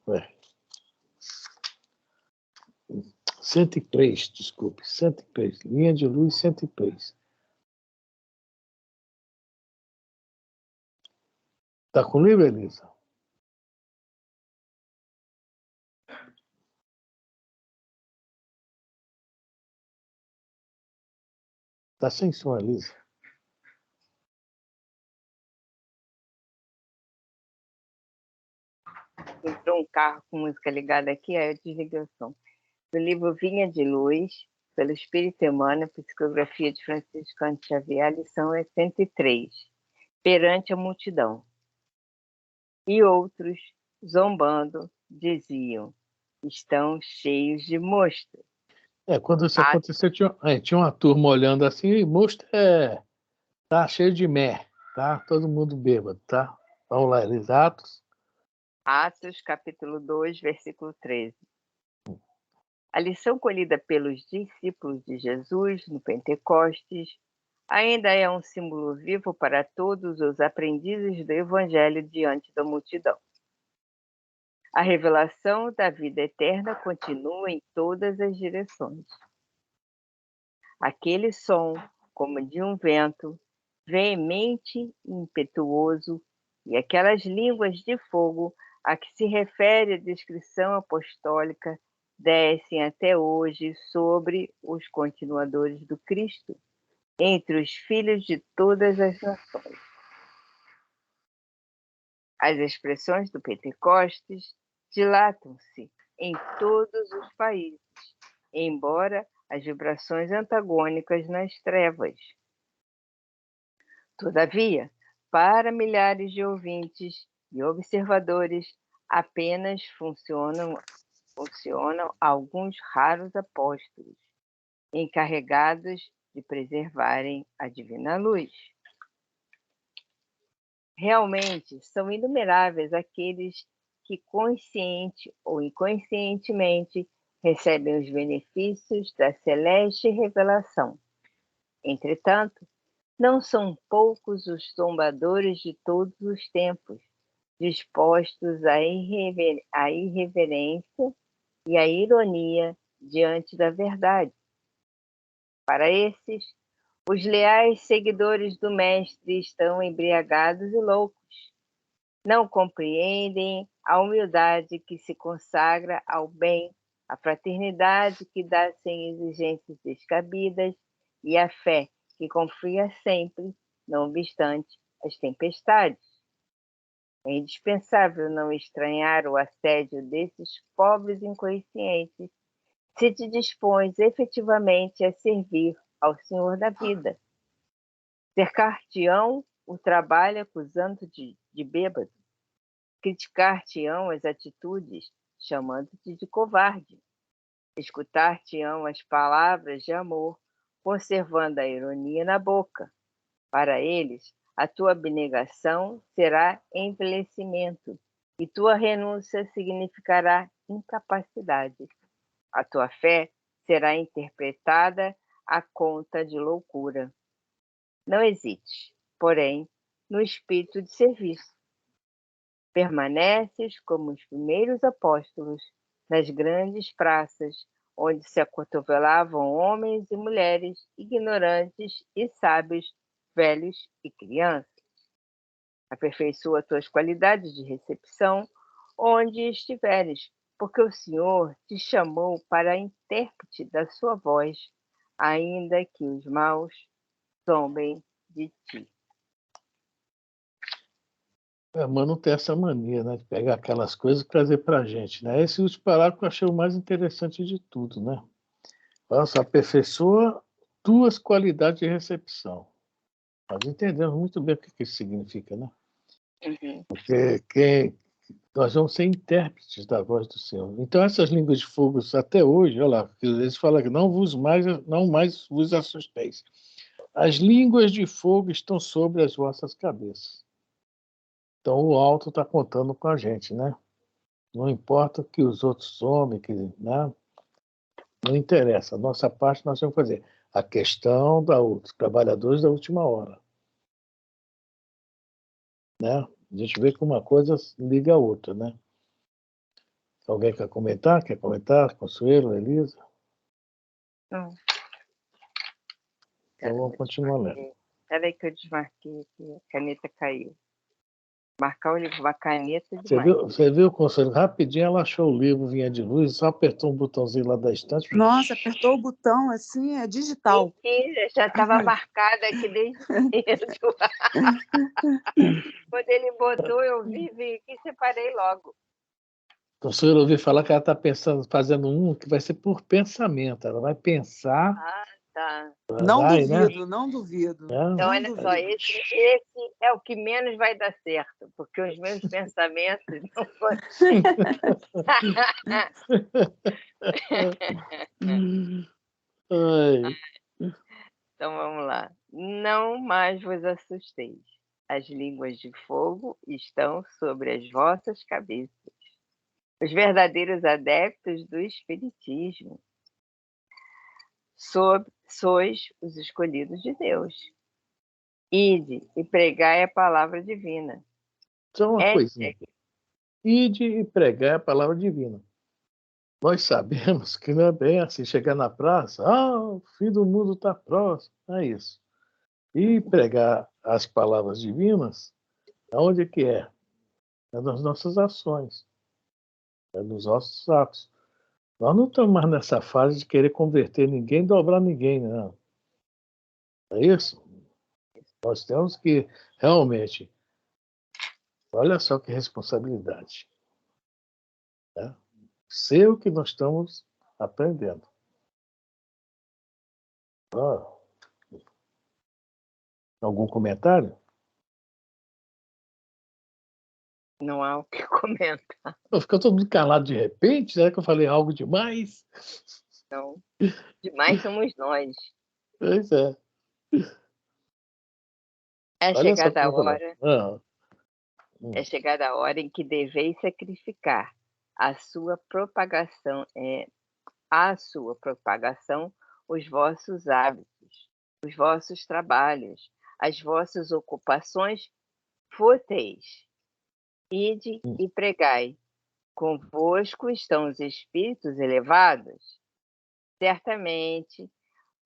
Ué. 103, desculpe. 103. Linha de luz 103. Está com o livro, Elisa? Está sem som, Elisa. Entrou um carro com música ligada aqui, aí eu desliguei o som. Do livro Vinha de Luz, pelo Espírito Emmanuel, psicografia de Francisco Cândido Xavier, a lição é 103, perante a multidão. E outros, zombando, diziam, estão cheios de mostra. Quando isso aconteceu, tinha uma turma olhando assim, e mostra tá cheio de mé, tá? Todo mundo bêbado, tá? Vamos lá, Elisa, Atos. Atos, capítulo 2, versículo 13. A lição colhida pelos discípulos de Jesus no Pentecostes ainda é um símbolo vivo para todos os aprendizes do Evangelho diante da multidão. A revelação da vida eterna continua em todas as direções. Aquele som, como de um vento, veemente e impetuoso, e aquelas línguas de fogo a que se refere a descrição apostólica, descem até hoje sobre os continuadores do Cristo, entre os filhos de todas as nações. As expressões do Pentecostes dilatam-se em todos os países, embora as vibrações antagônicas nas trevas. Todavia, para milhares de ouvintes e observadores, apenas funcionam alguns raros apóstolos, encarregados de preservarem a divina luz. Realmente, são inumeráveis aqueles que, consciente ou inconscientemente, recebem os benefícios da celeste revelação. Entretanto, não são poucos os zombadores de todos os tempos, dispostos à irreverência e à ironia diante da verdade. Para esses, os leais seguidores do Mestre estão embriagados e loucos. Não compreendem a humildade que se consagra ao bem, a fraternidade que dá sem exigências descabidas e a fé que confia sempre, não obstante as tempestades. É indispensável não estranhar o assédio desses pobres inconscientes se te dispões efetivamente a servir ao Senhor da vida. Cercar-te-ão o trabalho acusando-te de bêbado. Criticar-te-ão as atitudes, chamando-te de covarde. Escutar-te-ão as palavras de amor, conservando a ironia na boca. Para eles, a tua abnegação será envelhecimento, e tua renúncia significará incapacidade. A tua fé será interpretada à conta de loucura. Não hesites, porém, no espírito de serviço. Permaneces como os primeiros apóstolos nas grandes praças, onde se acotovelavam homens e mulheres, ignorantes e sábios, velhos e crianças. Aperfeiçoa tuas qualidades de recepção onde estiveres, porque o Senhor te chamou para intérprete da sua voz, ainda que os maus zombem de ti. Mas não tem essa mania, né, de pegar aquelas coisas e trazer para a gente, né? Esse último parágrafo eu achei o mais interessante de tudo, né? Nossa, aperfeiçoa tuas qualidades de recepção. Nós entendemos muito bem o que isso significa, né? Uhum. Porque nós vamos ser intérpretes da voz do Senhor. Então, essas línguas de fogo, até hoje, olha lá, eles falam que não mais vos assusteis. As línguas de fogo estão sobre as vossas cabeças. Então, o alto está contando com a gente, né? Não importa o que os outros homens, né? Não interessa. A nossa parte nós temos que fazer. A questão dos trabalhadores da última hora. Né? A gente vê que uma coisa liga a outra, né? Alguém quer comentar? Quer comentar? Consuelo, Elisa? Não. Então vamos continuar lendo. Espera aí que eu desmarquei aqui, a caneta caiu. Marcar o livro, uma caneta demais. Você viu, Consuelo? Rapidinho ela achou o livro, vinha de luz, só apertou um botãozinho lá da estante. Nossa, apertou o botão assim, é digital. Mentira, já estava marcada aqui desde cedo. Quando ele botou, eu vi aqui e separei logo. Consuelo, eu ouvi falar que ela está pensando, fazendo um que vai ser por pensamento. Ela vai pensar. Ah, tá. Não vai, duvido, né? não duvido. É. Então, Não olha duvido. só, esse é o que menos vai dar certo, porque os meus pensamentos não vão. Ai. Então vamos lá. Não mais vos assusteis. As línguas de fogo estão sobre as vossas cabeças. Os verdadeiros adeptos do Espiritismo sois os escolhidos de Deus. Ide e pregai a palavra divina. Só uma coisinha. Ide e pregai a palavra divina. Nós sabemos que não é bem assim, chegar na praça, o fim do mundo está próximo, é isso. E pregar as palavras divinas, aonde que é? É nas nossas ações, é nos nossos atos. Nós não estamos mais nessa fase de querer converter ninguém, dobrar ninguém, não. É isso? Nós temos que realmente, olha só que responsabilidade, né? Ser o que nós estamos aprendendo. Algum comentário? Não há o que comentar. Ficou todo mundo calado de repente? Será que eu falei algo demais? Não. Demais somos nós. Pois é. É Olha só chegada a como eu falei. hora. É chegada a hora em que deveis sacrificar a sua propagação, os vossos hábitos, os vossos trabalhos, as vossas ocupações fúteis. Ide e pregai. Convosco estão os espíritos elevados? Certamente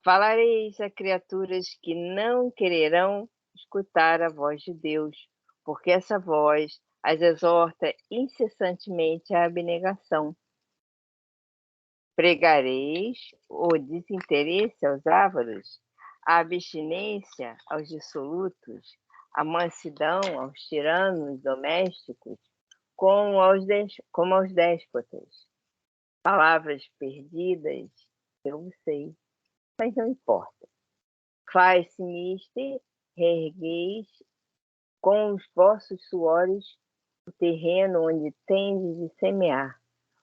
falareis a criaturas que não quererão escutar a voz de Deus, porque essa voz as exorta incessantemente à abnegação. Pregareis o desinteresse aos ávaros, a abstinência aos dissolutos, a mansidão aos tiranos domésticos, como aos déspotas. Palavras perdidas, eu sei, mas não importa. Faz-se mister, reergueis com os vossos suores o terreno onde tendes de semear,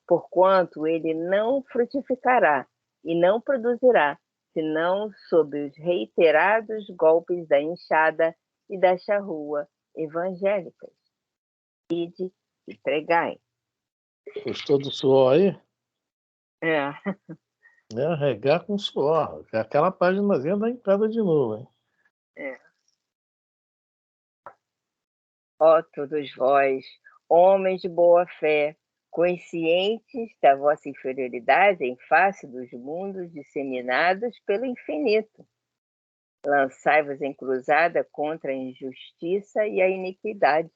porquanto ele não frutificará e não produzirá, senão sob os reiterados golpes da enxada e da charrua evangélicas. Ide e pregai. Gostou do suor aí? É. Regar com suor. Aquela páginazinha da entrada de novo, hein? Ó todos vós, homens de boa fé, conscientes da vossa inferioridade em face dos mundos disseminados pelo infinito. Lançai-vos em cruzada contra a injustiça e a iniquidade.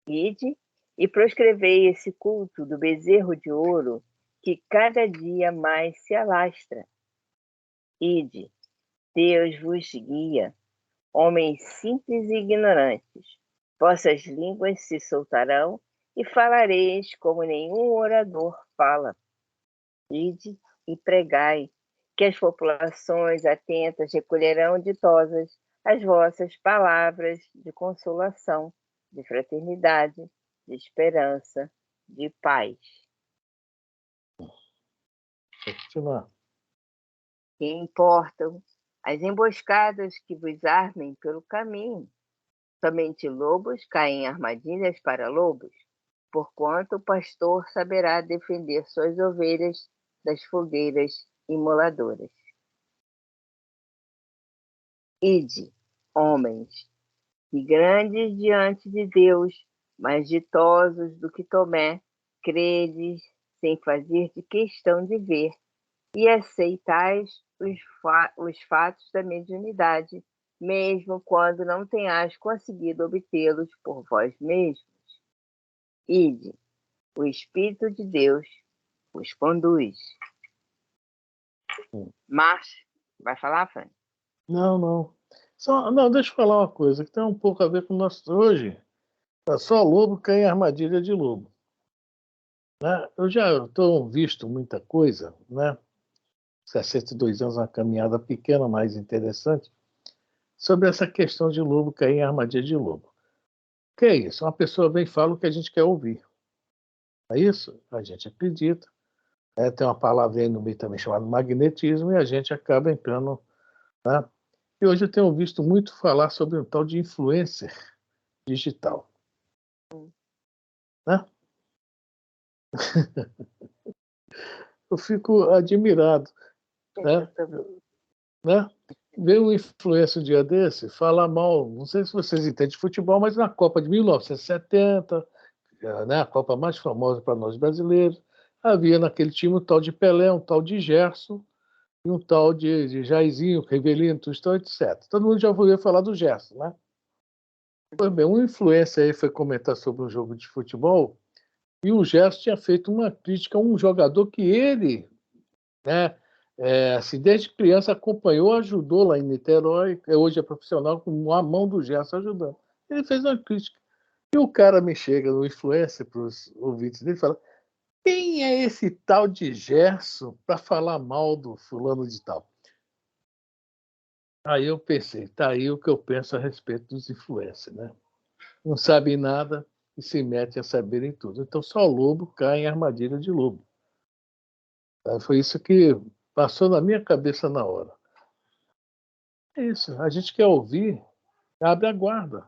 Ide e proscrevei esse culto do bezerro de ouro que cada dia mais se alastra. Ide, Deus vos guia, homens simples e ignorantes. Vossas línguas se soltarão e falareis como nenhum orador fala. Ide e pregai, que as populações atentas recolherão ditosas as vossas palavras de consolação, de fraternidade, de esperança, de paz. Vou continuar. Que importam as emboscadas que vos armem pelo caminho. Somente lobos caem em armadilhas para lobos, porquanto o pastor saberá defender suas ovelhas das fogueiras imoladoras. Ide, homens, e grandes diante de Deus, mas ditosos do que Tomé, credes sem fazer de questão de ver, e aceitais os fatos da mediunidade, mesmo quando não tenhais conseguido obtê-los por vós mesmos. Ide, o Espírito de Deus os conduz. Márcio, vai falar, Fran? Não. Não, deixa eu falar uma coisa que tem um pouco a ver com o nosso hoje. Só lobo cai em armadilha de lobo. Né? Eu já estou visto muita coisa, né? 62 anos, uma caminhada pequena, mas interessante, sobre essa questão de lobo cair em armadilha de lobo. O que é isso? Uma pessoa vem e fala o que a gente quer ouvir. É isso? A gente acredita. Tem uma palavra aí no meio também chamada magnetismo e a gente acaba entrando. Né? E hoje eu tenho visto muito falar sobre um tal de influencer digital. Né? Eu fico admirado. Né? Veio um influencer um dia desse falar mal, não sei se vocês entendem de futebol, mas na Copa de 1970, né, a Copa mais famosa para nós brasileiros, havia naquele time um tal de Pelé, um tal de Gerson e um tal de Jairzinho, Rivelino, Tostão, etc. Todo mundo já ouviu falar do Gerson, né? Pois bem, um influencer aí foi comentar sobre um jogo de futebol e o Gerson tinha feito uma crítica a um jogador que ele, né, assim, desde criança acompanhou, ajudou lá em Niterói, hoje é profissional, com a mão do Gerson ajudando. Ele fez uma crítica. E o cara me chega no influencer, para os ouvintes dele, e fala: quem é esse tal de Gerson para falar mal do fulano de tal? Aí eu pensei, tá aí o que eu penso a respeito dos influencers, né? Não sabem nada e se metem a saber em tudo. Então só lobo cai em armadilha de lobo. Foi isso que passou na minha cabeça na hora. É isso, a gente quer ouvir, abre a guarda.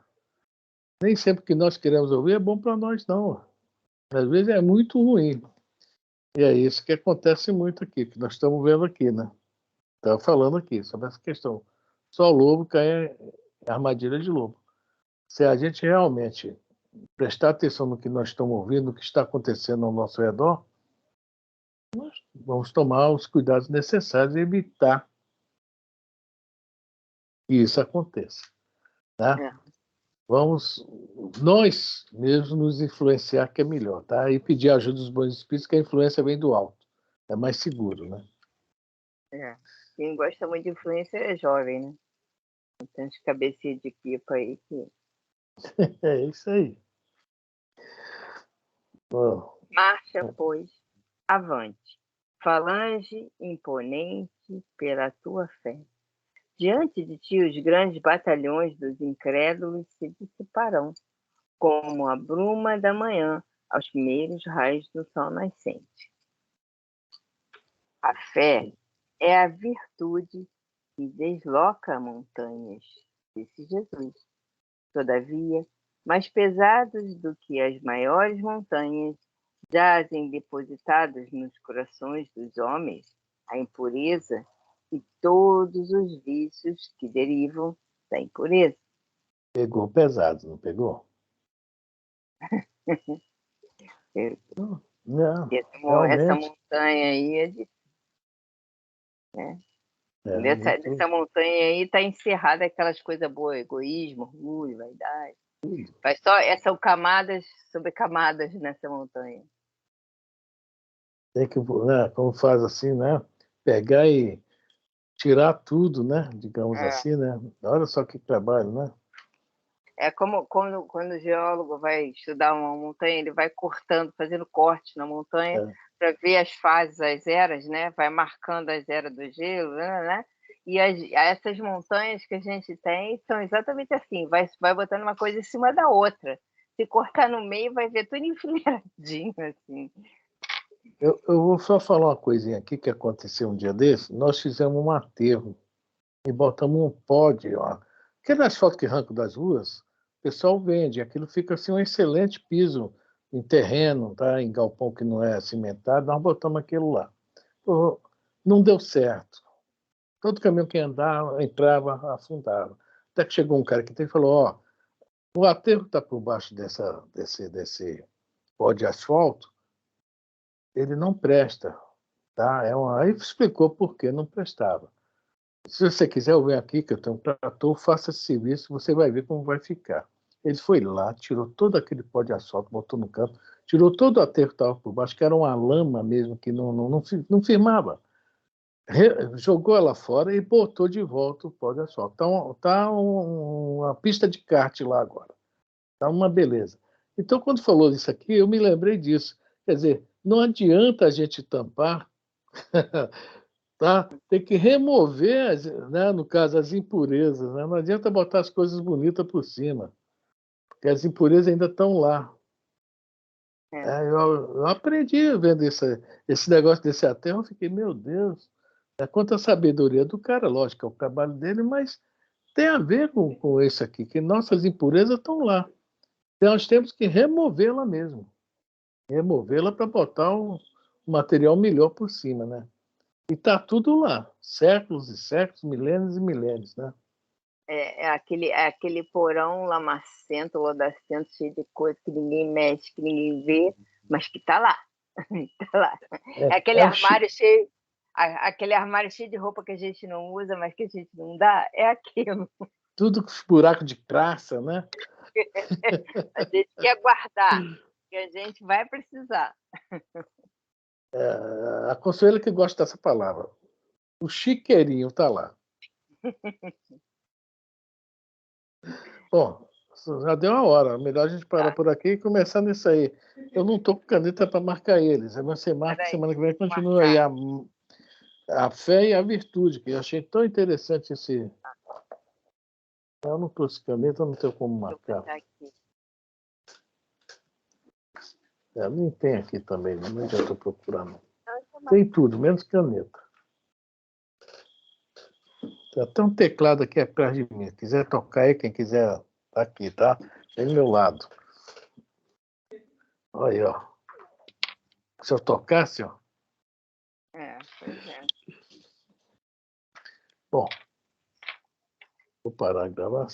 Nem sempre que nós queremos ouvir é bom para nós, não. Às vezes é muito ruim. E é isso que acontece muito aqui, que nós estamos vendo aqui, né? Estava falando aqui sobre essa questão. Só lobo cai em armadilha de lobo. Se a gente realmente prestar atenção no que nós estamos ouvindo, no que está acontecendo ao nosso redor, nós vamos tomar os cuidados necessários e evitar que isso aconteça, né? Vamos nós mesmos nos influenciar, que é melhor, tá? E pedir ajuda dos bons espíritos, que a influência vem do alto. É mais seguro, né? Quem gosta muito de influência é jovem, né? Tem uns cabecinhas de pipa aí que... É isso aí. Bom, Marcha, pois, avante, falange imponente pela tua fé. Diante de ti os grandes batalhões dos incrédulos se dissiparão, como a bruma da manhã aos primeiros raios do sol nascente. A fé é a virtude que desloca montanhas, disse Jesus. Todavia, mais pesados do que as maiores montanhas, jazem depositados nos corações dos homens a impureza e todos os vícios que derivam da impureza. pegou pesado, não pegou? Não, Essa realmente. montanha aí é difícil, né? Muito... Dessa montanha aí está encerrada aquelas coisas boas, egoísmo, orgulho, vaidade. Mas são camadas sobre camadas nessa montanha. Tem que, né, como faz assim, né? Pegar e tirar tudo, né? Digamos assim, né? Olha só que trabalho, né? É como quando o geólogo vai estudar uma montanha, ele vai cortando, fazendo cortes na montanha para ver as fases, as eras, né? Vai marcando as eras do gelo, né? E essas montanhas que a gente tem são exatamente assim, vai botando uma coisa em cima da outra. Se cortar no meio, vai ver tudo enfileiradinho, assim. Eu vou só falar uma coisinha aqui que aconteceu um dia desse. Nós fizemos um aterro e botamos um pódio. Aquelas fotos que arrancam das ruas, o pessoal vende. Aquilo fica assim um excelente piso em terreno, tá? Em galpão que não é cimentado. Nós botamos aquilo lá. Pô, não deu certo. Todo caminhão que andava, entrava, afundava. Até que chegou um cara que falou: ó, o aterro está por baixo desse pó de asfalto, ele não presta. Tá? Aí explicou por que não prestava. Se você quiser, eu venho aqui, que eu tenho um trator, faça esse serviço, você vai ver como vai ficar. Ele foi lá, tirou todo aquele pó de asfalto, botou no canto, tirou todo o aterro que estava por baixo, que era uma lama mesmo, que não firmava. Jogou ela fora e botou de volta o pó de asfalto. Então, tá uma pista de kart lá agora. Tá uma beleza. Então, quando falou isso aqui, eu me lembrei disso. Quer dizer, não adianta a gente tampar, tá? Tem que remover, né, no caso, as impurezas. Né? Não adianta botar as coisas bonitas por cima, porque as impurezas ainda estão lá. Eu aprendi vendo esse negócio desse aterro, eu fiquei, meu Deus, quanta sabedoria do cara, lógico, é o trabalho dele, mas tem a ver com isso aqui, que nossas impurezas estão lá. Então, nós temos que removê-la mesmo. Removê-la para botar um material melhor por cima, né? E está tudo lá, séculos e séculos, milênios e milênios, né? É aquele porão lamacento, lodacento, cheio de coisa que ninguém mexe, que ninguém vê, mas que está lá. Tá lá. É aquele armário cheio, aquele armário cheio de roupa que a gente não usa, mas que a gente não dá, é aquilo. Tudo com buraco de praça, né? A gente quer guardar, que a gente vai precisar. A Consuelo que gosta dessa palavra. O chiqueirinho está lá. Bom, já deu uma hora. Melhor a gente parar por aqui e começar nisso aí. Eu não estou com caneta para marcar eles. Você marca, semana que vem continua aí a fé e a virtude, que eu achei tão interessante esse. Eu não trouxe caneta, não tenho como marcar. Nem tem aqui também, não já estou procurando. Tem tudo, menos caneta. Tem até um teclado aqui atrás de mim. Se quiser tocar aí, quem quiser, tá aqui, tá? Vem do meu lado. Olha aí, ó. Se eu tocasse, ó. Pois é. Bom, vou parar de gravar.